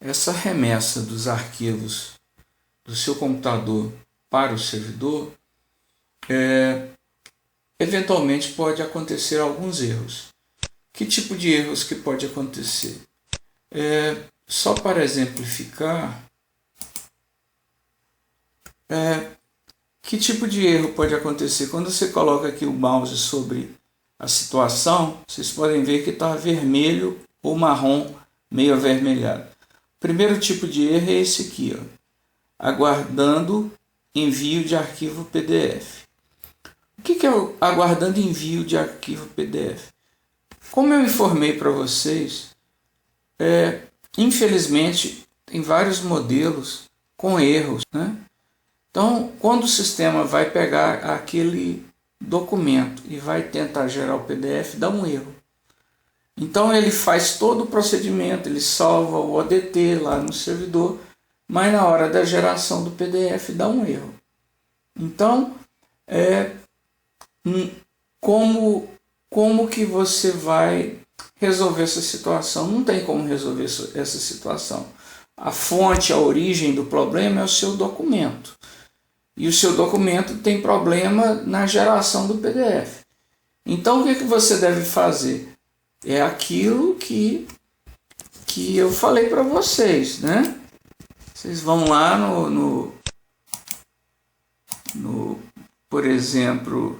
essa remessa dos arquivos do seu computador para o servidor, eventualmente pode acontecer alguns erros. Que tipo de erros que pode acontecer? Só para exemplificar, que tipo de erro pode acontecer? Quando você coloca aqui o mouse sobre a situação, vocês podem ver que está vermelho ou marrom meio avermelhado. O primeiro tipo de erro é esse aqui, ó, aguardando envio de arquivo PDF. O que é o aguardando envio de arquivo PDF? Como eu informei para vocês, infelizmente tem vários modelos com erros, né? Então, quando o sistema vai pegar aquele documento e vai tentar gerar o PDF, dá um erro. Então ele faz todo o procedimento, ele salva o ODT lá no servidor, mas na hora da geração do PDF dá um erro. Então, como que você vai resolver essa situação? Não tem como resolver essa situação. A fonte, a origem do problema é o seu documento. E o seu documento tem problema na geração do PDF. Então, o que você deve fazer? É aquilo que eu falei para vocês, né? Vocês vão lá por exemplo,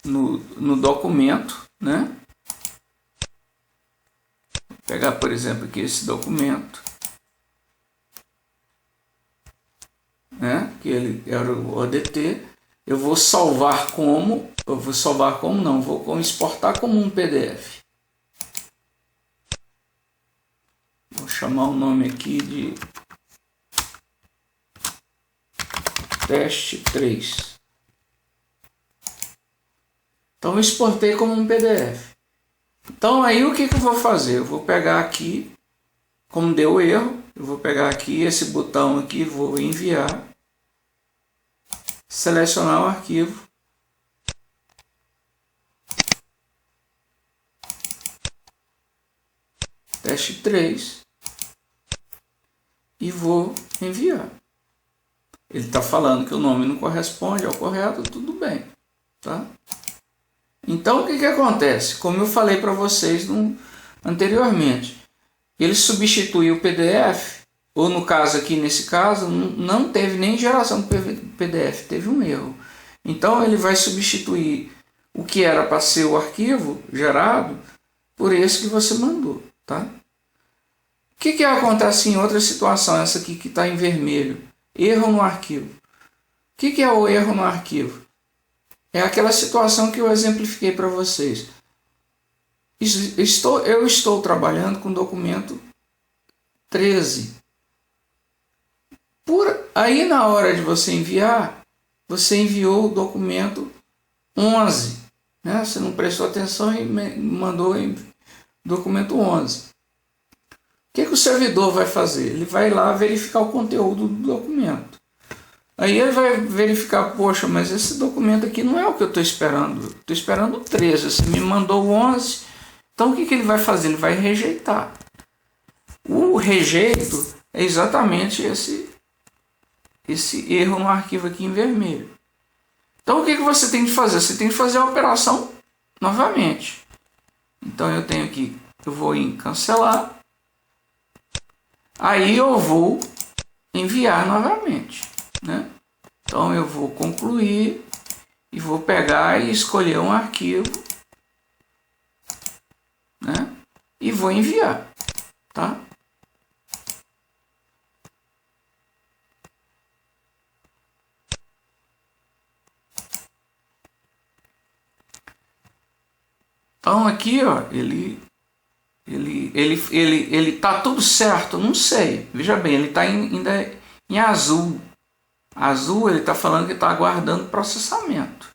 no documento, né? Vou pegar, por exemplo, aqui esse documento, né? Que ele era o ODT. Eu vou salvar como, vou exportar como um PDF. Vou chamar o nome aqui de teste 3. Então eu exportei como um PDF. Então aí o que eu vou fazer? Eu vou pegar aqui, como deu erro, eu vou pegar aqui esse botão aqui, vou enviar, selecionar o arquivo, teste 3 e vou enviar. Ele está falando que o nome não corresponde ao correto, tudo bem, tá? Então o que acontece? Como eu falei para vocês anteriormente, ele substituiu o PDF, ou no caso aqui, nesse caso, não teve nem geração do PDF, teve um erro. Então ele vai substituir o que era para ser o arquivo gerado por esse que você mandou, tá? O que acontece em outra situação, essa aqui que está em vermelho? Erro no arquivo. O que é o erro no arquivo? É aquela situação que eu exemplifiquei para vocês. Eu estou trabalhando com o documento 13. Aí na hora de você enviar, você enviou o documento 11. Né? Você não prestou atenção e mandou o documento 11. O que o servidor vai fazer? Ele vai lá verificar o conteúdo do documento. Aí ele vai verificar, poxa, mas esse documento aqui não é o que eu estou esperando. Estou esperando o 13, você me mandou o 11. Então o que ele vai fazer? Ele vai rejeitar. O rejeito é exatamente esse erro no arquivo aqui em vermelho. Então o que você tem que fazer? Você tem que fazer a operação novamente. Então eu tenho aqui, eu vou em cancelar. Aí eu vou enviar novamente, né? Então eu vou concluir e vou pegar e escolher um arquivo, né? E vou enviar, tá? Então aqui, ó, ele tá tudo certo? Não sei. Veja bem, ele está ainda em azul. Azul, ele está falando que está aguardando processamento.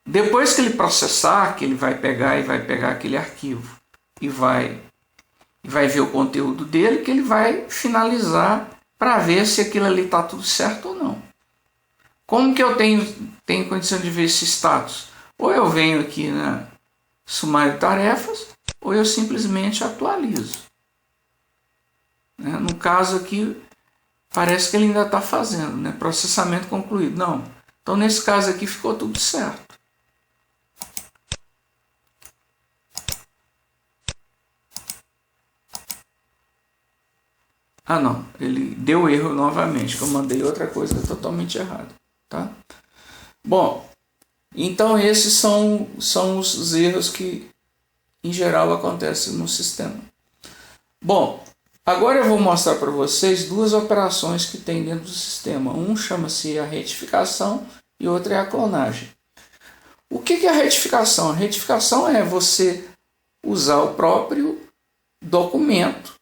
Depois que ele processar, que ele vai pegar aquele arquivo e vai ver o conteúdo dele, que ele vai finalizar para ver se aquilo ali está tudo certo ou não. Como que eu tenho condição de ver esse status? Ou eu venho aqui na sumário de tarefas, ou eu simplesmente atualizo. né? No caso aqui, parece que ele ainda está fazendo, né? Processamento concluído. Não. Então, nesse caso aqui, ficou tudo certo. Ah, não. Ele deu erro novamente, que eu mandei outra coisa totalmente errada. Tá? Bom, então esses são os erros que, em geral, acontecem no sistema. Bom, agora eu vou mostrar para vocês duas operações que tem dentro do sistema. Um chama-se a retificação e outra é a clonagem. O que é a retificação? A retificação é você usar o próprio documento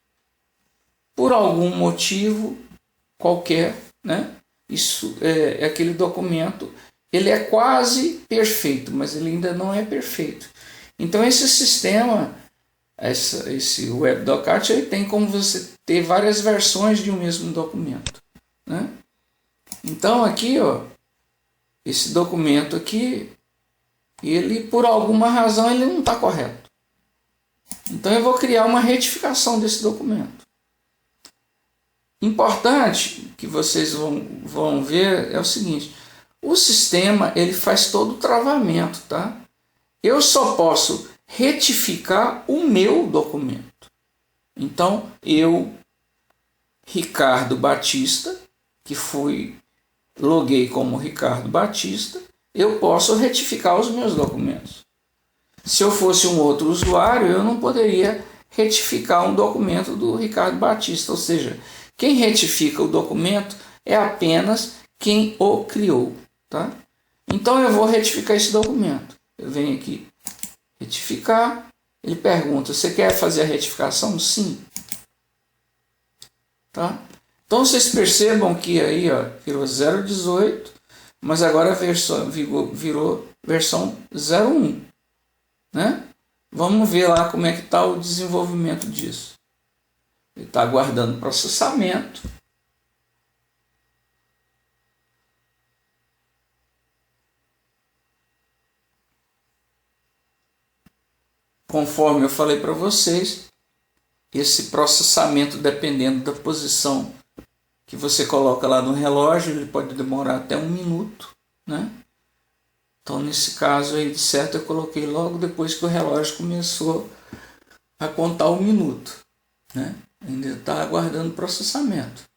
por algum motivo qualquer, né? Isso é aquele documento, ele é quase perfeito, mas ele ainda não é perfeito. Então esse sistema, esse WebDocArt, ele tem como você ter várias versões de um mesmo documento, né? Então aqui, ó, esse documento aqui, ele por alguma razão ele não está correto. Então eu vou criar uma retificação desse documento. Importante que vocês vão ver é o seguinte: o sistema ele faz todo o travamento, tá? Eu só posso retificar o meu documento. Então eu, Ricardo Batista, que loguei como Ricardo Batista, eu posso retificar os meus documentos. Se eu fosse um outro usuário, eu não poderia retificar um documento do Ricardo Batista, ou seja, quem retifica o documento é apenas quem o criou, tá? Então eu vou retificar esse documento. Eu venho aqui, retificar. Ele pergunta, você quer fazer a retificação? Sim. Tá? Então vocês percebam que aí, ó, virou 0.18, mas agora a versão virou versão 0.1, né? Vamos ver lá como é que está o desenvolvimento disso. Ele está aguardando processamento. Conforme eu falei para vocês, esse processamento, dependendo da posição que você coloca lá no relógio, ele pode demorar até 1 minuto, né? Então, nesse caso aí, de certo, eu coloquei logo depois que o relógio começou a contar 1 minuto, né? Ainda está aguardando processamento.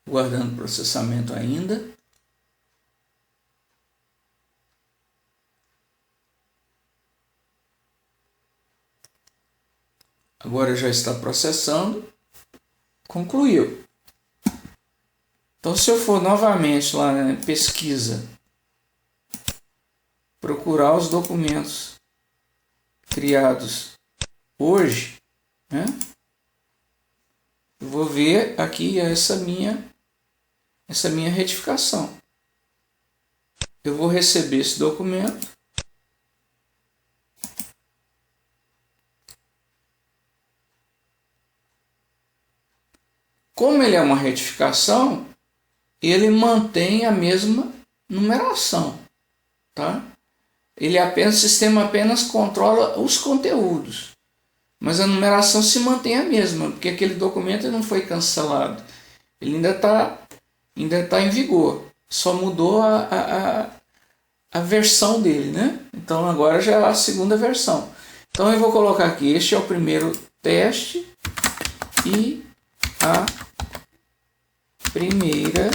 Aguardando processamento ainda. Agora já está processando. Concluiu. Então, se eu for novamente lá na pesquisa, procurar os documentos criados hoje, né? Eu vou ver aqui essa minha retificação. Eu vou receber esse documento. Como ele é uma retificação, ele mantém a mesma numeração, tá? O sistema apenas controla os conteúdos, mas a numeração se mantém a mesma, porque aquele documento não foi cancelado. Ele ainda tá em vigor, só mudou a versão dele, né? Então agora já é a segunda versão. Então eu vou colocar aqui, este é o primeiro teste e a primeira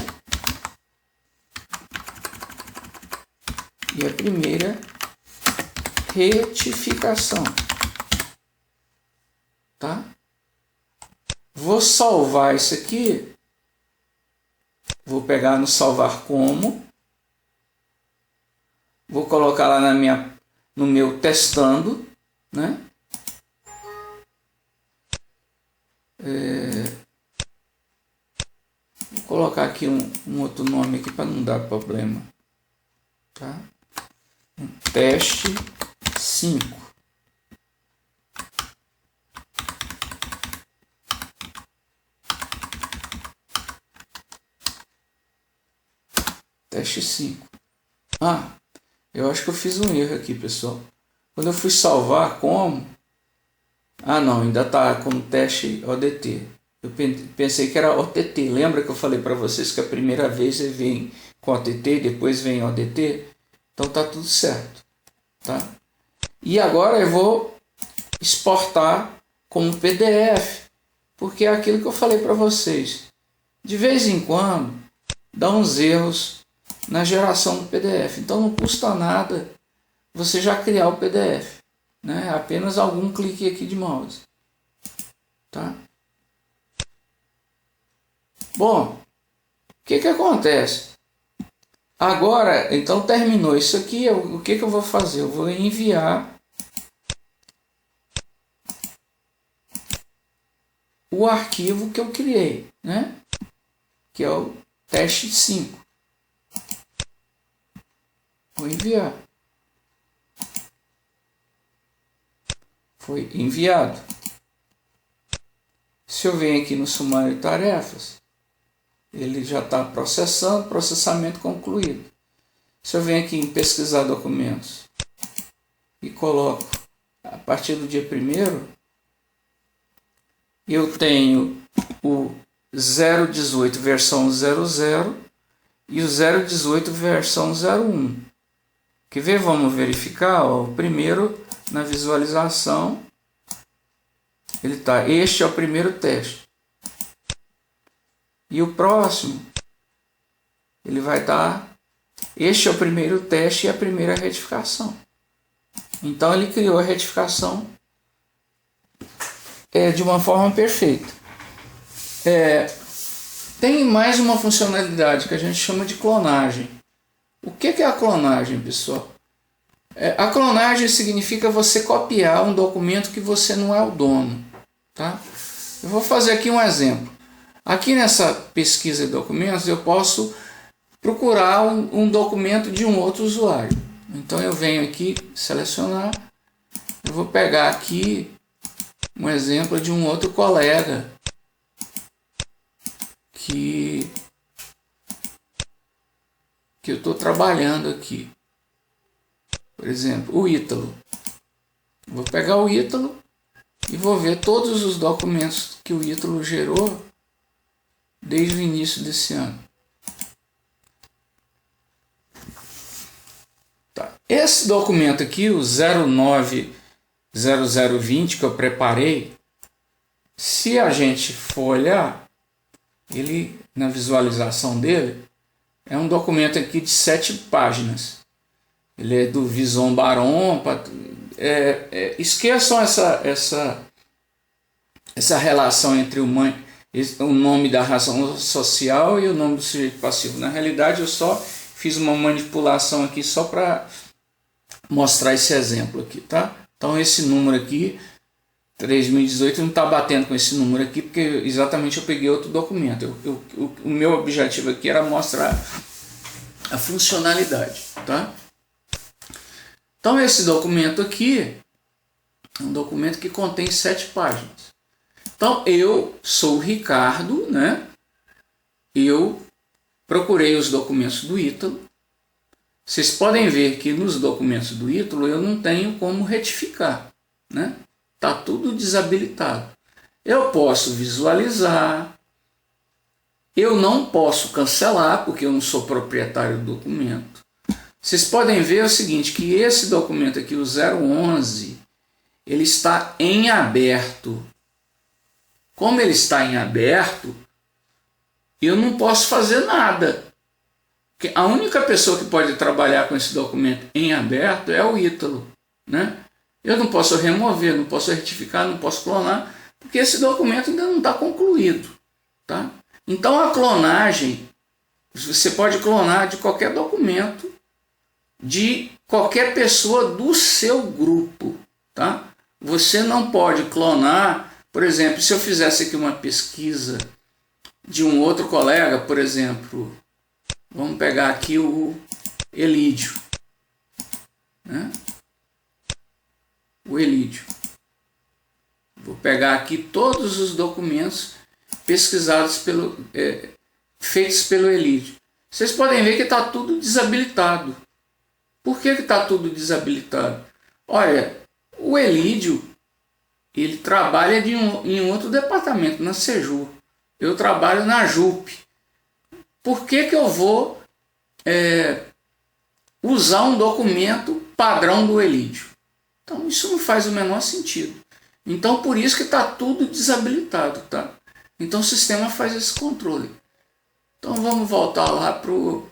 retificação, tá? Vou salvar isso aqui, vou pegar no salvar como, vou colocar lá no meu testando, né? Vou colocar aqui um outro nome aqui para não dar problema, tá? Teste 5. Teste 5. Eu acho que eu fiz um erro aqui, pessoal. Quando eu fui salvar como, Ah, não, ainda está como teste ODT. Eu pensei que era OTT. Lembra que eu falei para vocês que a primeira vez ele vem com OTT, depois vem ODT? Então tá tudo certo, tá? E agora eu vou exportar como PDF, porque é aquilo que eu falei para vocês. De vez em quando dá uns erros na geração do PDF. Então não custa nada você já criar o PDF, né? Apenas algum clique aqui de mouse, tá? Bom, o que acontece? Agora, então terminou isso aqui, o que eu vou fazer? Eu vou enviar o arquivo que eu criei, né? Que é o teste 5. Vou enviar. Foi enviado. Se eu venho aqui no sumário de tarefas, ele já está processando, processamento concluído. Se eu venho aqui em pesquisar documentos e coloco a partir do dia 1º, eu tenho o 018 versão 00 e o 018 versão 01. Quer ver? Vamos verificar. Ó, o primeiro na visualização, ele tá. Este é o primeiro teste. E o próximo, ele vai estar. Este é o primeiro teste e a primeira retificação. Então ele criou a retificação de uma forma perfeita. Tem mais uma funcionalidade que a gente chama de clonagem. O que é a clonagem, pessoal? A clonagem significa você copiar um documento que você não é o dono, tá? Eu vou fazer aqui um exemplo. Aqui nessa pesquisa de documentos eu posso procurar um documento de um outro usuário. Então eu venho aqui selecionar, eu vou pegar aqui um exemplo de um outro colega que eu estou trabalhando aqui. Por exemplo, o Ítalo. Vou pegar o Ítalo e vou ver todos os documentos que o Ítalo gerou desde o início desse ano. Tá. Esse documento aqui, o 090020 que eu preparei, se a gente for olhar, ele, na visualização dele, é um documento aqui de 7 páginas. Ele é do Vison Baron. Esqueçam essa relação entre o nome da razão social e o nome do sujeito passivo. Na realidade, eu só fiz uma manipulação aqui só para mostrar esse exemplo aqui, tá? Então esse número aqui, 3018, não está batendo com esse número aqui, porque exatamente eu peguei outro documento. O meu objetivo aqui era mostrar a funcionalidade, tá? Então esse documento aqui é um documento que contém 7 páginas. Então eu sou o Ricardo, né? Eu procurei os documentos do Ítalo. Vocês podem ver que nos documentos do Ítalo eu não tenho como retificar, né? Tá tudo desabilitado. Eu posso visualizar. Eu não posso cancelar, porque eu não sou proprietário do documento. Vocês podem ver o seguinte, que esse documento aqui, o 011, ele está em aberto. Como ele está em aberto, eu não posso fazer nada. Porque a única pessoa que pode trabalhar com esse documento em aberto é o Ítalo, né? Eu não posso remover, não posso retificar, não posso clonar, porque esse documento ainda não está concluído, tá? Então a clonagem, você pode clonar de qualquer documento, de qualquer pessoa do seu grupo, tá? Você não pode clonar, por exemplo, se eu fizesse aqui uma pesquisa de um outro colega, por exemplo, vamos pegar aqui o Elídio, né? O Elídio. Vou pegar aqui todos os documentos pesquisados feitos pelo Elídio. Vocês podem ver que está tudo desabilitado. Por que está tudo desabilitado? Olha, o Elídio, ele trabalha em outro departamento, na Sejur. Eu trabalho na JUP. Por que eu vou usar um documento padrão do Elídio? Então isso não faz o menor sentido. Então por isso que está tudo desabilitado, tá? Então o sistema faz esse controle. Então vamos voltar lá pro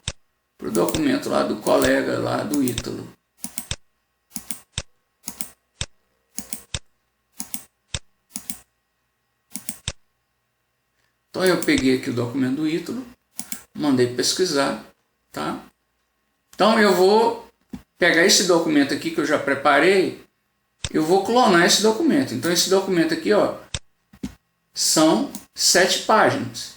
documento lá do colega lá do Ítalo. Então eu peguei aqui o documento do Ítalo, mandei pesquisar, tá? Então eu vou pegar esse documento aqui que eu já preparei, eu vou clonar esse documento. Então esse documento aqui, ó, são 7 páginas.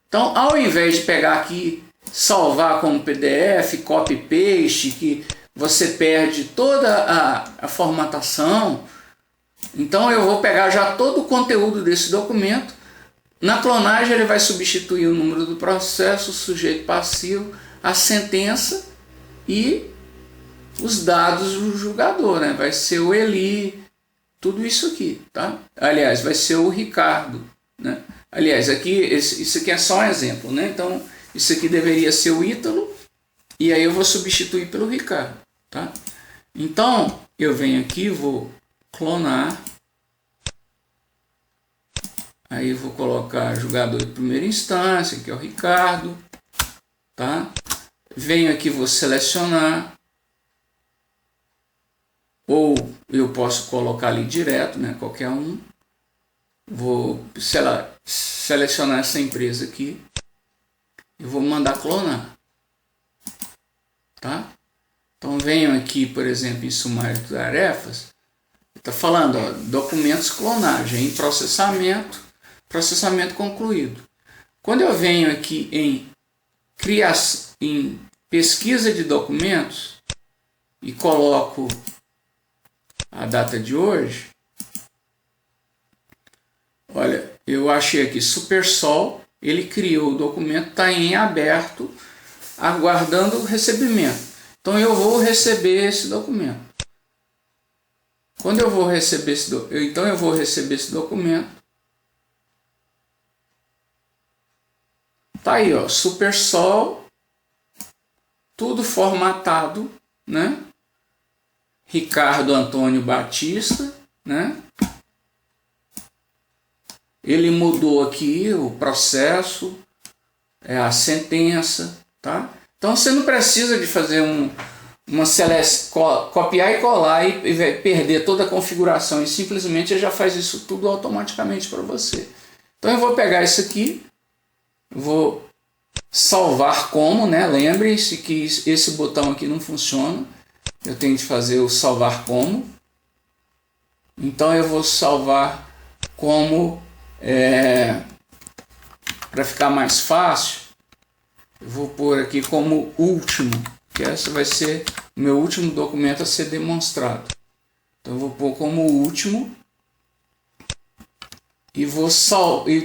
Então ao invés de pegar aqui, salvar como PDF, copy-paste, que você perde toda a formatação, então eu vou pegar já todo o conteúdo desse documento. Na clonagem ele vai substituir o número do processo, o sujeito passivo, a sentença e os dados do julgador, né? Vai ser o Eli, tudo isso aqui, tá? Aliás, vai ser o Ricardo, né? Aliás, aqui, isso aqui é só um exemplo, né? Então, isso aqui deveria ser o Ítalo, e aí eu vou substituir pelo Ricardo, tá? Então, eu venho aqui, vou clonar, aí eu vou colocar julgador de primeira instância, que é o Ricardo, tá? Venho aqui, vou selecionar, ou eu posso colocar ali direto, né? Qualquer um. Vou, sei lá, selecionar essa empresa aqui e vou mandar clonar, tá? Então venho aqui, por exemplo, em sumário de tarefas, está falando, ó, documentos clonagem, em processamento concluído. Quando eu venho aqui em pesquisa de documentos e coloco a data de hoje, olha, eu achei aqui SuperSol, ele criou o documento, está em aberto, aguardando o recebimento. Então eu vou receber esse documento. Quando eu vou receber esse documento, tá aí, ó, SuperSol, tudo formatado, né? Ricardo Antônio Batista, né? Ele mudou aqui o processo, a sentença, tá? Então você não precisa de fazer copiar e colar e perder toda a configuração, e simplesmente ele já faz isso tudo automaticamente para você. Então eu vou pegar isso aqui, vou salvar como, né? Lembrem-se que esse botão aqui não funciona, eu tenho que fazer o salvar como. Então eu vou salvar como, para ficar mais fácil, eu vou pôr aqui como último, que esse vai ser o meu último documento a ser demonstrado. Então eu vou pôr como último e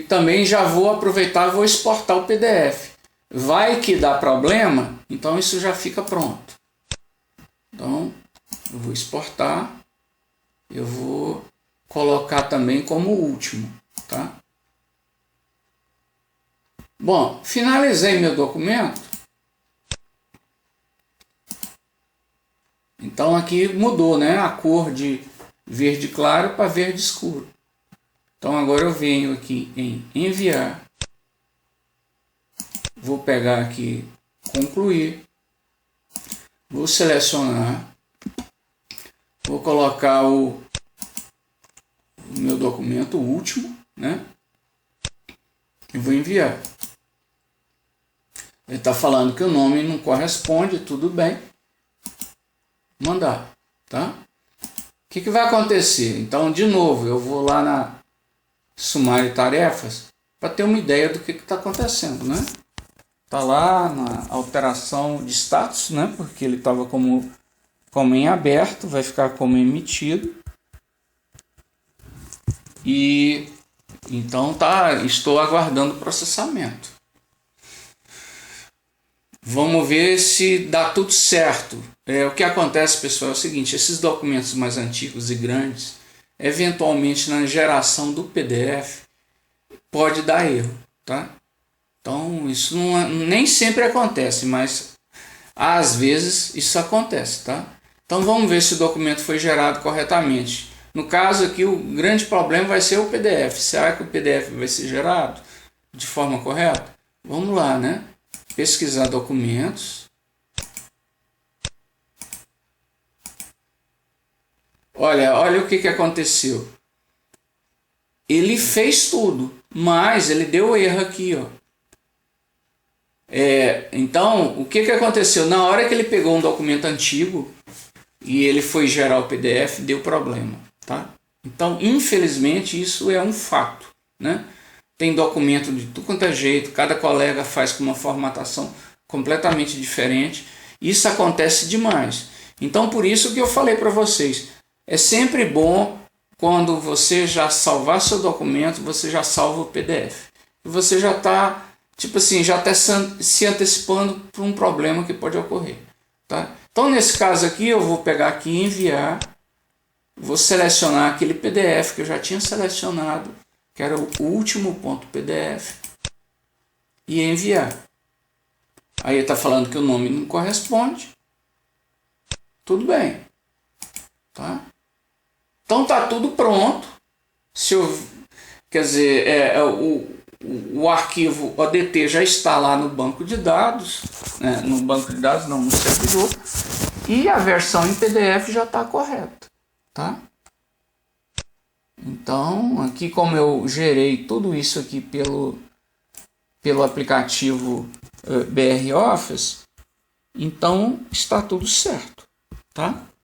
também já vou aproveitar e vou exportar o PDF. Vai que dá problema, então isso já fica pronto. Então eu vou exportar, eu vou colocar também como último, tá? Bom, finalizei meu documento. Então aqui mudou, né, a cor de verde claro para verde escuro. Então agora eu venho aqui em enviar. Vou pegar aqui concluir. Vou selecionar. Vou colocar o meu documento último, né? E vou enviar. Ele está falando que o nome não corresponde, tudo bem. Mandar, tá? O que vai acontecer? Então, de novo, eu vou lá na sumário de tarefas para ter uma ideia do que está acontecendo, né? Tá lá na alteração de status, né? Porque ele estava como em aberto, vai ficar como emitido. E então estou aguardando o processamento. Vamos ver se dá tudo certo. O que acontece, pessoal, é o seguinte: esses documentos mais antigos e grandes, eventualmente na geração do PDF pode dar erro, tá? Então isso nem sempre acontece, mas às vezes isso acontece, tá? Então vamos ver se o documento foi gerado corretamente. No caso aqui, o grande problema vai ser o PDF. Será que o PDF vai ser gerado de forma correta? Vamos lá, né? Pesquisar documentos. Olha o que aconteceu. Ele fez tudo, mas ele deu erro aqui, ó. Então, o que aconteceu? Na hora que ele pegou um documento antigo e ele foi gerar o PDF, deu problema, tá? Então, infelizmente, isso é um fato, né? Tem documento de tudo quanto é jeito, cada colega faz com uma formatação completamente diferente. Isso acontece demais. Então, por isso que eu falei para vocês, é sempre bom quando você já salvar seu documento, você já salva o PDF. E você já está, tipo assim, já está se antecipando para um problema que pode ocorrer, tá? Então, nesse caso aqui, eu vou pegar aqui e enviar. Vou selecionar aquele PDF que eu já tinha selecionado, que era o último ponto PDF, e enviar. Aí está falando que o nome não corresponde. Tudo bem, tá? Então tá tudo pronto. Quer dizer, o arquivo ODT já está lá no banco de dados, né? No banco de dados não, no servidor, e a versão em PDF já está correta, tá? Então aqui, como eu gerei tudo isso aqui pelo aplicativo BR Office, então está tudo certo, tá?